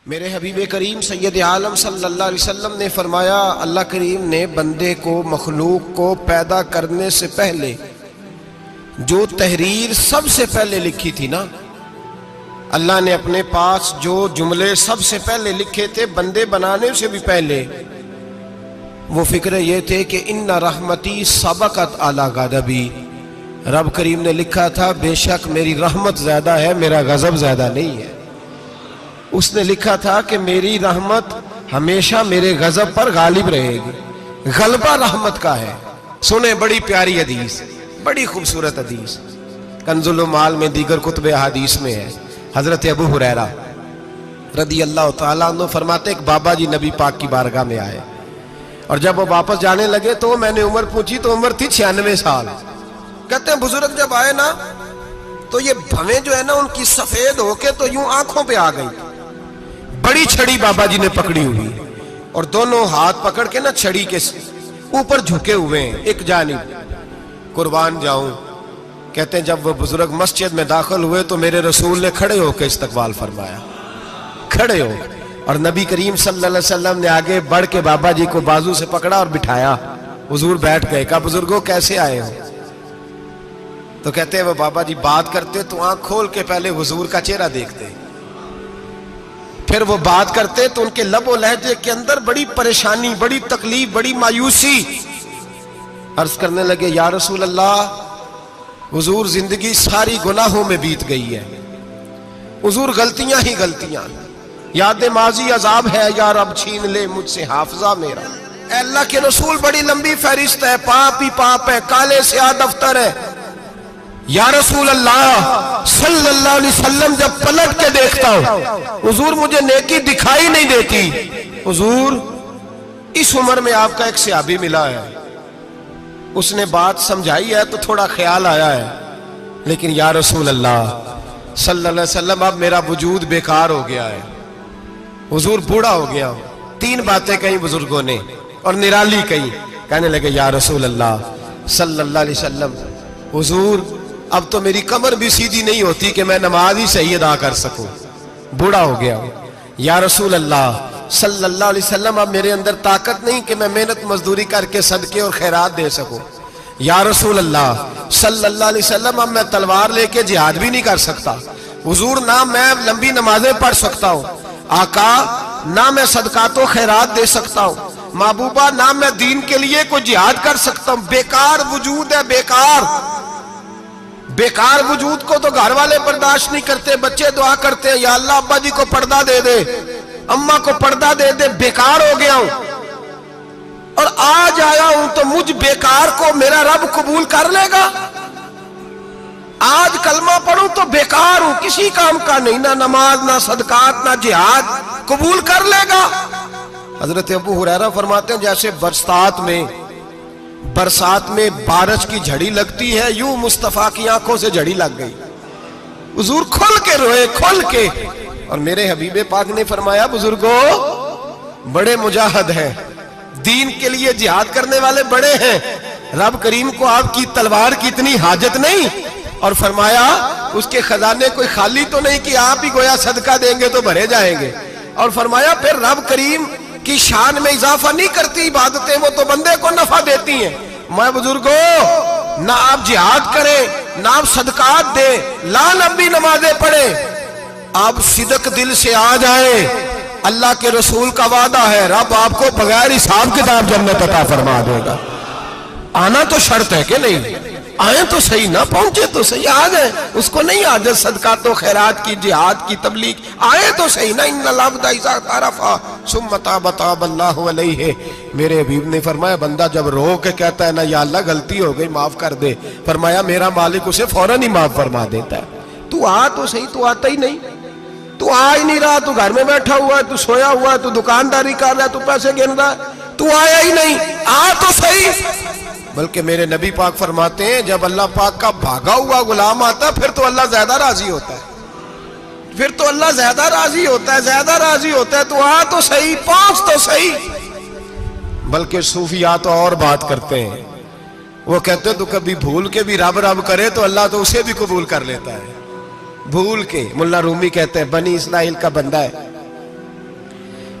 میرے حبیب کریم سید عالم صلی اللہ علیہ وسلم نے فرمایا، اللہ کریم نے بندے کو، مخلوق کو پیدا کرنے سے پہلے جو تحریر سب سے پہلے لکھی تھی نا، اللہ نے اپنے پاس جو جملے سب سے پہلے لکھے تھے بندے بنانے سے بھی پہلے، وہ فکر یہ تھے کہ ان رحمتی سبقت اعلی غضبی، رب کریم نے لکھا تھا بے شک میری رحمت زیادہ ہے، میرا غضب زیادہ نہیں ہے۔ اس نے لکھا تھا کہ میری رحمت ہمیشہ میرے غضب پر غالب رہے گی، غلبہ رحمت کا ہے۔ سنیں بڑی پیاری حدیث، بڑی خوبصورت حدیث، کنز المال میں دیگر کتب احادیث میں ہے۔ حضرت ابو ہریرہ رضی اللہ تعالیٰ عنہ فرماتے ایک بابا جی نبی پاک کی بارگاہ میں آئے، اور جب وہ واپس جانے لگے تو میں نے عمر پوچھی تو عمر تھی 96 سال۔ کہتے ہیں بزرگ جب آئے نا تو یہ بھویں جو ہے نا ان کی سفید ہو کے تو یوں آنکھوں پہ آ گئی، بڑی چھڑی بابا جی نے پکڑی ہوئی اور دونوں ہاتھ پکڑ کے نا چھڑی کے اوپر جھکے ہوئے ہیں ایک جانب، قربان جاؤں۔ کہتے ہیں جب وہ بزرگ مسجد میں داخل ہوئے تو میرے رسول نے کھڑے ہو کے استقبال فرمایا، کھڑے ہو، اور نبی کریم صلی اللہ علیہ وسلم نے آگے بڑھ کے بابا جی کو بازو سے پکڑا اور بٹھایا۔ حضور بیٹھ گئے، کہا بزرگوں کیسے آئے ہو؟ تو کہتے ہیں وہ بابا جی بات کرتے تو آنکھ کھول کے پہلے حضور کا چہرہ دیکھتے، پھر وہ بات کرتے تو ان کے لب و لہجے کے اندر بڑی پریشانی، بڑی تکلیف، بڑی مایوسی۔ عرض کرنے لگے یا رسول اللہ، حضور زندگی ساری گناہوں میں بیت گئی ہے، حضور غلطیاں ہی غلطیاں، یاد ماضی عذاب ہے، یا رب چھین لے مجھ سے حافظہ میرا۔ اے اللہ کے رسول بڑی لمبی فہرست ہے، پاپ ہی پاپ ہے، کالے سیاہ دفتر ہے۔ یا رسول اللہ صلی اللہ علیہ وسلم جب پلٹ کے دیکھتا ہوں حضور مجھے نیکی دکھائی نہیں دیتی۔ حضور اس عمر میں آپ کا ایک صحابی ملا ہے، اس نے بات سمجھائی ہے تو تھوڑا خیال آیا ہے، لیکن یا رسول اللہ صلی اللہ علیہ وسلم اب میرا وجود بیکار ہو گیا ہے، حضور بوڑھا ہو گیا ہوں۔ 3 باتیں کہیں بزرگوں نے اور نرالی کہیں، کہنے لگے یا رسول اللہ صلی اللہ علیہ وسلم، حضور اب تو میری کمر بھی سیدھی نہیں ہوتی کہ میں نماز ہی صحیح ادا کر سکوں، بوڑھا ہو گیا ہوں۔ یا رسول اللہ صلی اللہ علیہ وسلم اب میرے اندر طاقت نہیں کہ میں محنت مزدوری کر کے صدقے اور خیرات دے سکوں۔ یا رسول اللہ صلی اللہ علیہ وسلم اب میں تلوار لے کے جہاد بھی نہیں کر سکتا، حضور نہ میں لمبی نمازیں پڑھ سکتا ہوں، آقا نہ میں صدقات و خیرات دے سکتا ہوں، محبوبہ نہ میں دین کے لیے کوئی جہاد کر سکتا ہوں، بیکار وجود ہے، بیکار۔ بیکار وجود کو تو گھر والے برداشت نہیں کرتے، بچے دعا کرتے ہیں یا اللہ ابا جی کو پردہ دے دے، اماں کو پردہ دے دے، بیکار ہو گیا ہوں اور آج آیا ہوں تو مجھ بیکار کو میرا رب قبول کر لے گا؟ آج کلمہ پڑھوں تو بیکار ہوں، کسی کام کا نہیں، نہ نماز نہ صدقات نہ جہاد، قبول کر لے گا؟ حضرت ابو ہریرہ فرماتے ہیں جیسے برسات میں بارش کی جھڑی لگتی ہے، یوں مصطفیٰ کی آنکھوں سے جھڑی لگ گئی، حضور کھل کے روئے، کھل کے۔ اور میرے حبیب پاک نے فرمایا بزرگوں بڑے مجاہد ہیں، دین کے لیے جہاد کرنے والے بڑے ہیں، رب کریم کو آپ کی تلوار کی اتنی حاجت نہیں، اور فرمایا اس کے خزانے کوئی خالی تو نہیں کہ آپ ہی گویا صدقہ دیں گے تو بھرے جائیں گے، اور فرمایا پھر رب کریم کی شان میں اضافہ نہیں کرتی عبادتیں، وہ تو بندے کو نفع دیتی ہیں۔ میں بزرگوں نہ آپ جہاد کریں نہ آپ صدقات دیں، لا لمبی نمازیں پڑھیں، آپ صدق دل سے آ جائیں، اللہ کے رسول کا وعدہ ہے رب آپ کو بغیر حساب کتاب جنت عطا فرما دے گا۔ آنا تو شرط ہے کہ نہیں؟ آئیں تو صحیح، نہ پہنچے تو صحیح، آ گئے، اس کو نہیں عادت صدقات و خیرات کی، جہاد کی، تبلیغ، آئے تو صحیح نا۔ ان العبد اذا اعترف ثم تاب تاب اللہ علیہ۔ میرے حبیب نے فرمایا بندہ جب رو کے کہتا ہے نا یا اللہ غلطی ہو گئی معاف کر دے، فرمایا میرا مالک اسے فوراً ہی معاف فرما دیتا ہے۔ تو آ تو صحیح، تو آتا ہی نہیں، تو آ ہی نہیں رہا، تو گھر میں بیٹھا ہوا ہے، تو سویا ہوا ہے، تو دکانداری کر رہا ہے، تو پیسے گن رہا ہے، تو آیا ہی نہیں، آ تو صحیح۔ بلکہ میرے نبی پاک فرماتے ہیں جب اللہ پاک کا بھاگا ہوا غلام آتا ہے پھر تو اللہ زیادہ راضی ہوتا ہے، پھر تو اللہ زیادہ راضی ہوتا ہے، زیادہ راضی ہوتا ہے، تو آ تو صحیح، پہنچ تو صحیح۔ بلکہ صوفیاء تو اور بات کرتے ہیں، وہ کہتے ہیں تو کبھی بھول کے بھی رب رب کرے تو اللہ تو اسے بھی قبول کر لیتا ہے، بھول کے۔ ملا رومی کہتے ہیں بنی اسرائیل کا بندہ ہے،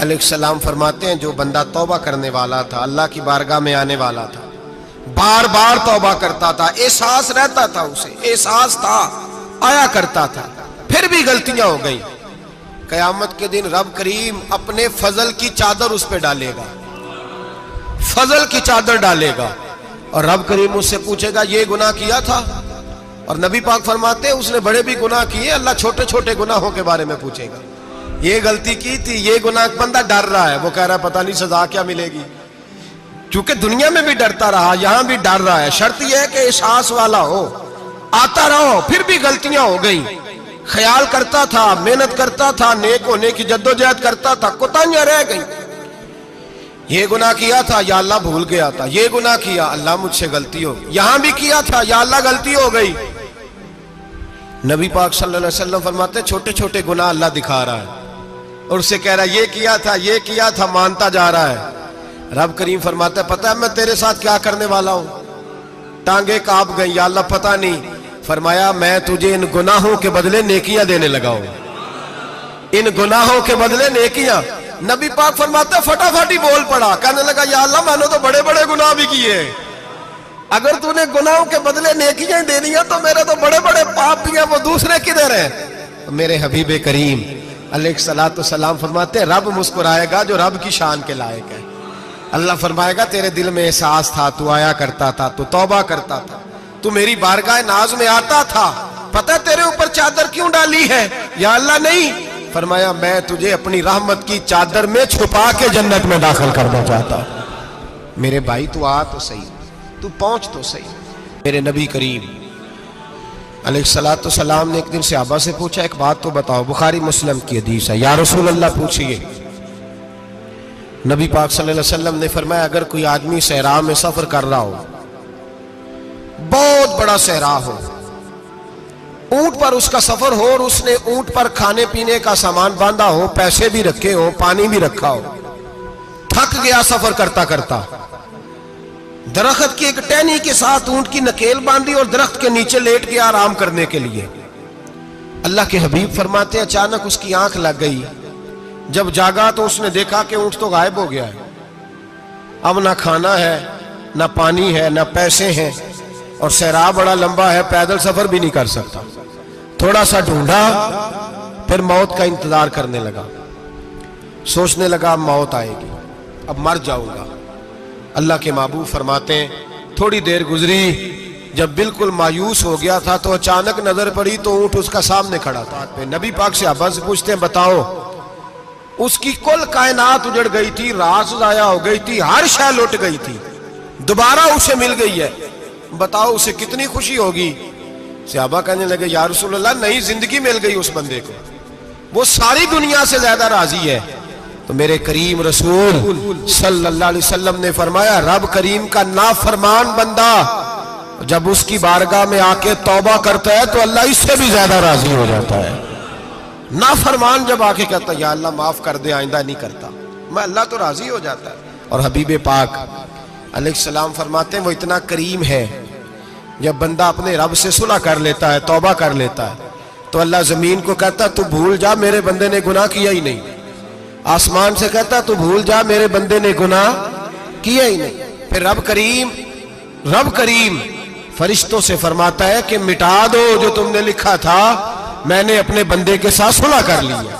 علیہ السلام فرماتے ہیں جو بندہ توبہ کرنے والا تھا، اللہ کی بارگاہ میں آنے والا تھا، بار بار توبہ کرتا تھا، احساس رہتا تھا، اسے احساس تھا، آیا کرتا تھا، پھر بھی غلطیاں ہو گئی، قیامت کے دن رب کریم اپنے فضل کی چادر اس پہ ڈالے گا، فضل کی چادر ڈالے گا، اور رب کریم اس سے پوچھے گا یہ گناہ کیا تھا؟ اور نبی پاک فرماتے ہیں اس نے بڑے بھی گناہ کیے، اللہ چھوٹے چھوٹے گناہوں کے بارے میں پوچھے گا، یہ غلطی کی تھی، یہ گناہ، بندہ ڈر رہا ہے، وہ کہہ رہا ہے پتہ نہیں سزا کیا ملے گی، چونکہ دنیا میں بھی ڈرتا رہا، یہاں بھی ڈر رہا ہے، شرط یہ ہے کہ احساس والا ہو، آتا رہو، پھر بھی غلطیاں ہو گئی، خیال کرتا تھا، محنت کرتا تھا، نیک ہونے کی جدوجہد کرتا تھا، کوتاہیاں رہ گئی، یہ گناہ کیا تھا یا اللہ بھول گیا تھا، یہ گناہ کیا اللہ مجھ سے غلطی ہو گئی، یہاں بھی کیا تھا یا اللہ غلطی ہو گئی۔ نبی پاک صلی اللہ علیہ وسلم فرماتے ہیں چھوٹے چھوٹے گناہ اللہ دکھا رہا ہے اور اسے کہہ رہا ہے یہ کیا تھا، مانتا جا رہا ہے۔ رب کریم فرماتا ہے پتہ ہے میں تیرے ساتھ کیا کرنے والا ہوں؟ ٹانگیں کانپ گئی، یا اللہ پتہ نہیں، فرمایا میں تجھے ان گناہوں کے بدلے نیکیاں دینے لگا ہوں، ان گناہوں کے بدلے نیکیاں۔ نبی پاک فرماتا ہے فٹافٹ ہی بول پڑا، کہنے لگا یا اللہ میں نے تو بڑے بڑے گناہ بھی کیے، اگر تو نے گناہوں کے بدلے نیکیاں دے دیا تو میرے تو بڑے بڑے پاپ بھی ہیں، وہ دوسرے کدھر ہیں؟ میرے حبیب کریم علیہ الصلوۃ والسلام فرماتے ہیں رب مسکرائے گا جو رب کی شان کے لائق ہے، اللہ فرمائے گا تیرے دل میں احساس تھا، تو آیا کرتا تھا، تو توبہ کرتا تھا، تو میری بارگاہ ناز میں آتا تھا، پتہ تیرے اوپر چادر کیوں ڈالی ہے؟ یا اللہ نہیں، فرمایا میں تجھے اپنی رحمت کی چادر میں چھپا کے جنت میں داخل کرنا چاہتا ہوں۔ میرے بھائی تو آ تو صحیح، تو پہنچ تو صحیح۔ میرے نبی کریم علیہ الصلوۃ والسلام نے ایک دن صحابہ سے پوچھا ایک بات تو بتاؤ، بخاری مسلم کی حدیث ہے، یا رسول اللہ پوچھئے۔ نبی پاک صلی اللہ علیہ وسلم نے فرمایا اگر کوئی آدمی صحرا میں سفر کر رہا ہو، بہت بڑا صحرا ہو، اونٹ پر اس کا سفر ہو اور اس نے اونٹ پر کھانے پینے کا سامان باندھا ہو، پیسے بھی رکھے ہو، پانی بھی رکھا ہو، تھک گیا سفر کرتا کرتا، درخت کی ایک ٹہنی کے ساتھ اونٹ کی نکیل باندھی اور درخت کے نیچے لیٹ گیا آرام کرنے کے لیے۔ اللہ کے حبیب فرماتے ہیں اچانک اس کی آنکھ لگ گئی، جب جاگا تو اس نے دیکھا کہ اونٹ تو غائب ہو گیا ہے، اب نہ کھانا ہے، نہ پانی ہے، نہ پیسے ہیں، اور صحرا بڑا لمبا ہے، پیدل سفر بھی نہیں کر سکتا۔ تھوڑا سا ڈھونڈا، پھر موت کا انتظار کرنے لگا، سوچنے لگا اب موت آئے گی، اب مر جاؤں گا۔ اللہ کے محبوب فرماتے ہیں تھوڑی دیر گزری، جب بالکل مایوس ہو گیا تھا تو اچانک نظر پڑی تو اونٹ اس کا سامنے کھڑا تھا۔ نبی پاک صحابہ سے پوچھتے ہیں بتاؤ، اس کی کل کائنات اجڑ گئی تھی، راز ضائع ہو گئی تھی، ہر شے لٹ گئی تھی، دوبارہ اسے مل گئی ہے، بتاؤ اسے کتنی خوشی ہوگی؟ صحابہ کہنے لگے یا رسول اللہ نئی زندگی مل گئی اس بندے کو، وہ ساری دنیا سے زیادہ راضی ہے۔ تو میرے کریم رسول صلی اللہ علیہ وسلم نے فرمایا رب کریم کا نافرمان بندہ جب اس کی بارگاہ میں آ کے توبہ کرتا ہے تو اللہ اس سے بھی زیادہ راضی ہو جاتا ہے۔ نافرمان جب آ کے کہتا ہے یا اللہ معاف کر دے، آئندہ نہیں کرتا، میں اللہ تو راضی ہو جاتا ہے۔ اور حبیب پاک علیہ السلام فرماتے ہیں وہ اتنا کریم ہے، جب بندہ اپنے رب سے صلح کر لیتا ہے، توبہ کر لیتا ہے، تو اللہ زمین کو کہتا ہے تو بھول جا میرے بندے نے گناہ کیا ہی نہیں، آسمان سے کہتا ہے تو بھول جا میرے بندے نے گناہ کیا ہی نہیں۔ پھر رب کریم فرشتوں سے فرماتا ہے کہ مٹا دو جو تم نے لکھا تھا، میں نے اپنے بندے کے ساتھ صلح کر لی ہے۔